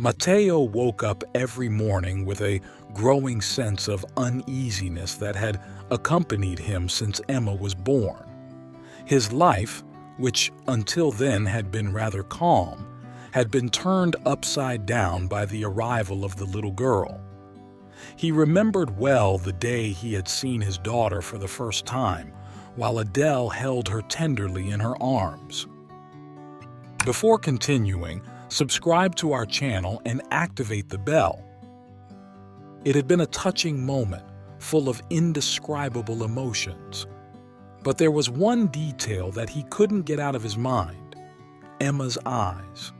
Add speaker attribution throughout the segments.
Speaker 1: Matteo woke up every morning with a growing sense of uneasiness that had accompanied him since Emma was born. His life, which until then had been rather calm, had been turned upside down by the arrival of the little girl. He remembered well the day he had seen his daughter for the first time, while Adele held her tenderly in her arms. Before continuing, subscribe to our channel and activate the bell. It had been a touching moment, full of indescribable emotions. But there was one detail that he couldn't get out of his mind: Emma's eyes.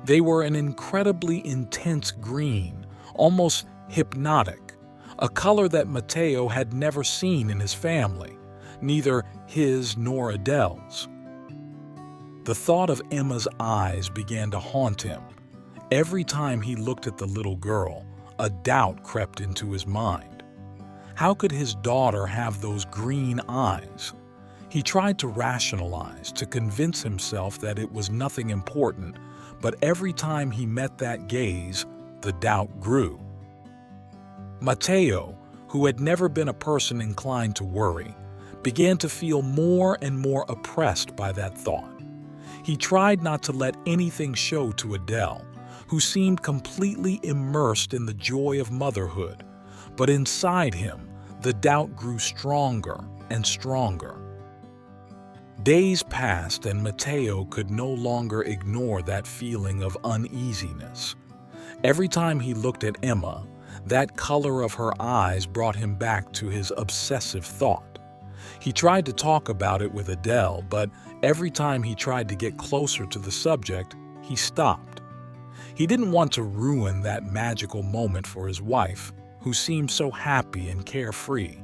Speaker 1: They were an incredibly intense green, almost hypnotic, a color that Matteo had never seen in his family, neither his nor Adele's. The thought of Emma's eyes began to haunt him. Every time he looked at the little girl, a doubt crept into his mind. How could his daughter have those green eyes? He tried to rationalize, to convince himself that it was nothing important, but every time he met that gaze, the doubt grew. Matteo, who had never been a person inclined to worry, began to feel more and more oppressed by that thought. He tried not to let anything show to Adele, who seemed completely immersed in the joy of motherhood, but inside him, the doubt grew stronger and stronger. Days passed and Matteo could no longer ignore that feeling of uneasiness. Every time he looked at Emma, that color of her eyes brought him back to his obsessive thought. He tried to talk about it with Adele, but every time he tried to get closer to the subject, he stopped. He didn't want to ruin that magical moment for his wife, who seemed so happy and carefree.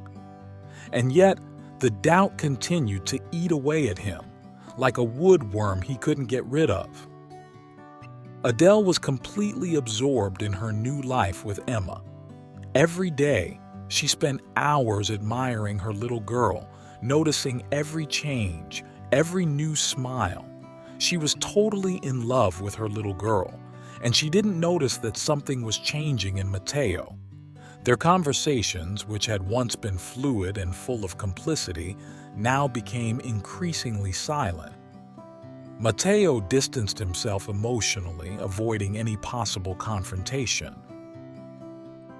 Speaker 1: And yet, the doubt continued to eat away at him, like a woodworm he couldn't get rid of. Adele was completely absorbed in her new life with Emma. Every day, she spent hours admiring her little girl, noticing every change, every new smile. She was totally in love with her little girl, and she didn't notice that something was changing in Matteo. Their conversations, which had once been fluid and full of complicity, now became increasingly silent. Matteo distanced himself emotionally, avoiding any possible confrontation.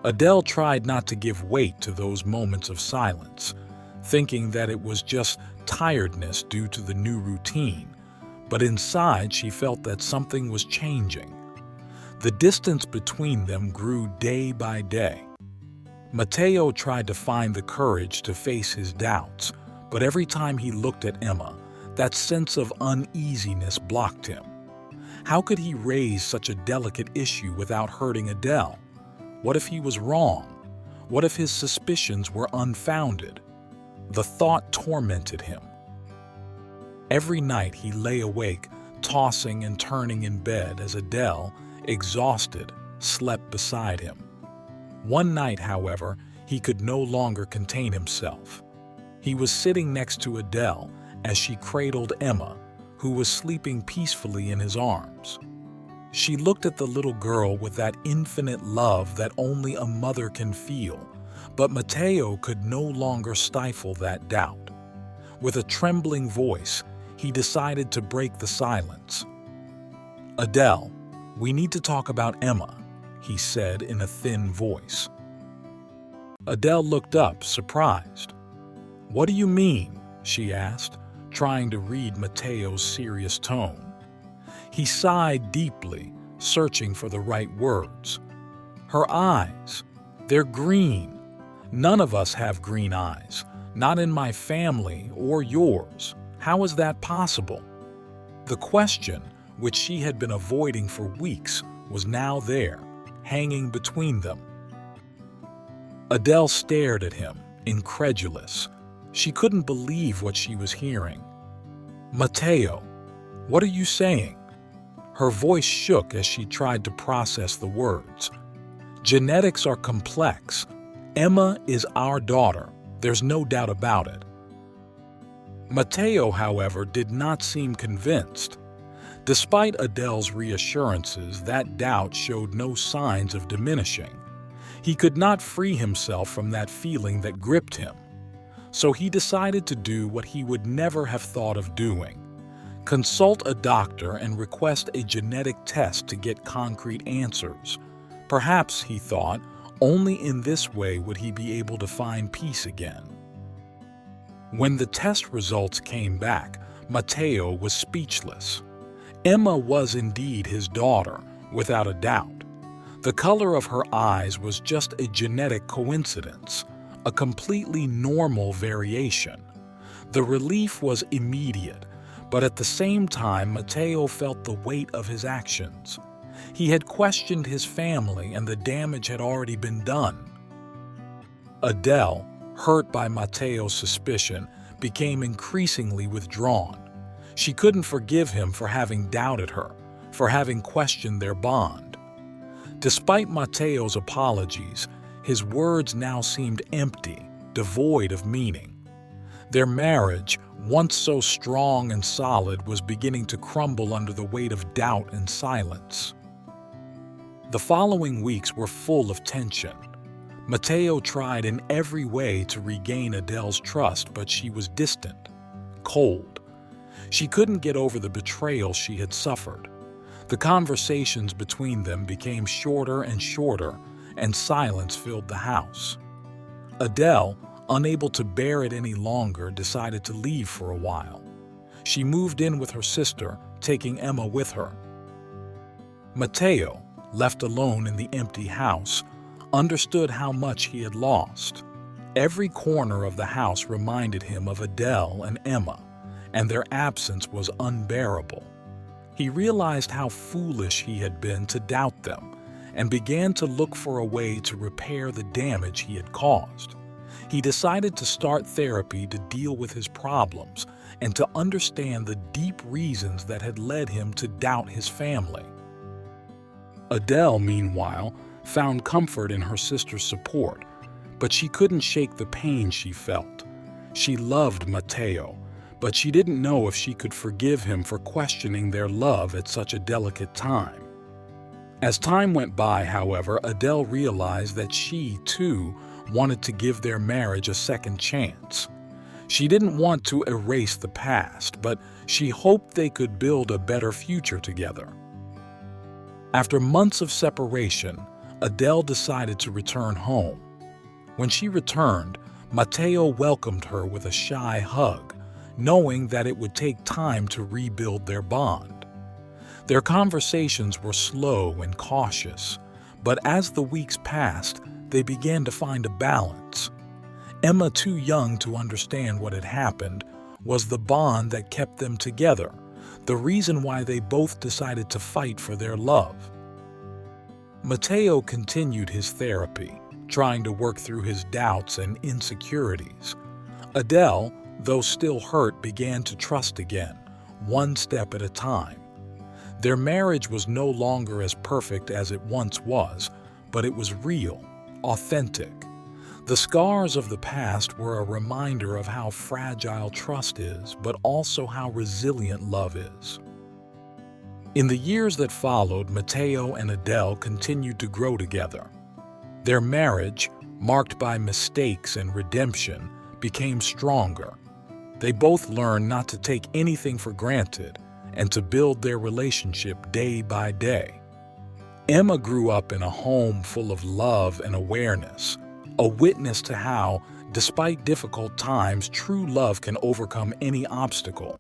Speaker 1: Adele tried not to give weight to those moments of silence, thinking that it was just tiredness due to the new routine, but inside she felt that something was changing. The distance between them grew day by day. Matteo tried to find the courage to face his doubts, but every time he looked at Emma, that sense of uneasiness blocked him. How could he raise such a delicate issue without hurting Adele? What if he was wrong? What if his suspicions were unfounded? The thought tormented him. Every night he lay awake, tossing and turning in bed as Adele, exhausted, slept beside him. One night, however, he could no longer contain himself. He was sitting next to Adele as she cradled Emma, who was sleeping peacefully in his arms. She looked at the little girl with that infinite love that only a mother can feel, but Matteo could no longer stifle that doubt. With a trembling voice, he decided to break the silence. "Adele, we need to talk about Emma," he said in a thin voice. Adele looked up, surprised. "What do you mean?" she asked, trying to read Matteo's serious tone. He sighed deeply, searching for the right words. "Her eyes, they're green. None of us have green eyes, not in my family or yours. How is that possible?" The question, which she had been avoiding for weeks, was now there, hanging between them. Adele stared at him, incredulous. She couldn't believe what she was hearing. "Matteo, what are you saying?" Her voice shook as she tried to process the words. "Genetics are complex. Emma is our daughter. There's no doubt about it." Matteo, however, did not seem convinced. Despite Adele's reassurances, that doubt showed no signs of diminishing. He could not free himself from that feeling that gripped him. So he decided to do what he would never have thought of doing: consult a doctor and request a genetic test to get concrete answers. Perhaps, he thought, only in this way would he be able to find peace again. When the test results came back, Matteo was speechless. Emma was indeed his daughter, without a doubt. The color of her eyes was just a genetic coincidence, a completely normal variation. The relief was immediate, but at the same time, Matteo felt the weight of his actions. He had questioned his family, and the damage had already been done. Adele, hurt by Matteo's suspicion, became increasingly withdrawn. She couldn't forgive him for having doubted her, for having questioned their bond. Despite Matteo's apologies, his words now seemed empty, devoid of meaning. Their marriage, once so strong and solid, was beginning to crumble under the weight of doubt and silence. The following weeks were full of tension. Matteo tried in every way to regain Adele's trust, but she was distant, cold. She couldn't get over the betrayal she had suffered. The conversations between them became shorter and shorter, and silence filled the house. Adele, unable to bear it any longer, decided to leave for a while. She moved in with her sister, taking Emma with her. Matteo, left alone in the empty house, understood how much he had lost. Every corner of the house reminded him of Adele and Emma, and their absence was unbearable. He realized how foolish he had been to doubt them, and began to look for a way to repair the damage he had caused. He decided to start therapy to deal with his problems and to understand the deep reasons that had led him to doubt his family. Adele, meanwhile, found comfort in her sister's support, but she couldn't shake the pain she felt. She loved Matteo, but she didn't know if she could forgive him for questioning their love at such a delicate time. As time went by, however, Adele realized that she, too, wanted to give their marriage a second chance. She didn't want to erase the past, but she hoped they could build a better future together. After months of separation, Adele decided to return home. When she returned, Matteo welcomed her with a shy hug, knowing that it would take time to rebuild their bond. Their conversations were slow and cautious, but as the weeks passed, they began to find a balance. Emma, too young to understand what had happened, was the bond that kept them together, the reason why they both decided to fight for their love. Matteo continued his therapy, trying to work through his doubts and insecurities. Adele, though still hurt, began to trust again, one step at a time. Their marriage was no longer as perfect as it once was, but it was real, authentic. The scars of the past were a reminder of how fragile trust is, but also how resilient love is. In the years that followed, Matteo and Adele continued to grow together. Their marriage, marked by mistakes and redemption, became stronger. They both learned not to take anything for granted and to build their relationship day by day. Emma grew up in a home full of love and awareness, a witness to how, despite difficult times, true love can overcome any obstacle.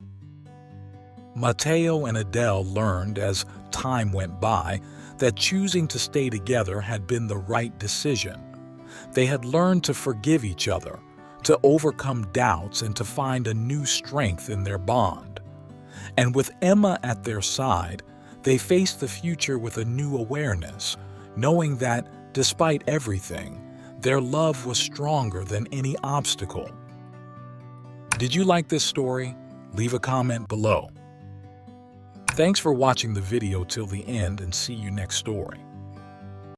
Speaker 1: Matteo and Adele learned, as time went by, that choosing to stay together had been the right decision. They had learned to forgive each other, to overcome doubts, and to find a new strength in their bond. And with Emma at their side, they faced the future with a new awareness, knowing that, despite everything, their love was stronger than any obstacle. Did you like this story? Leave a comment below. Thanks for watching the video till the end, and see you next story.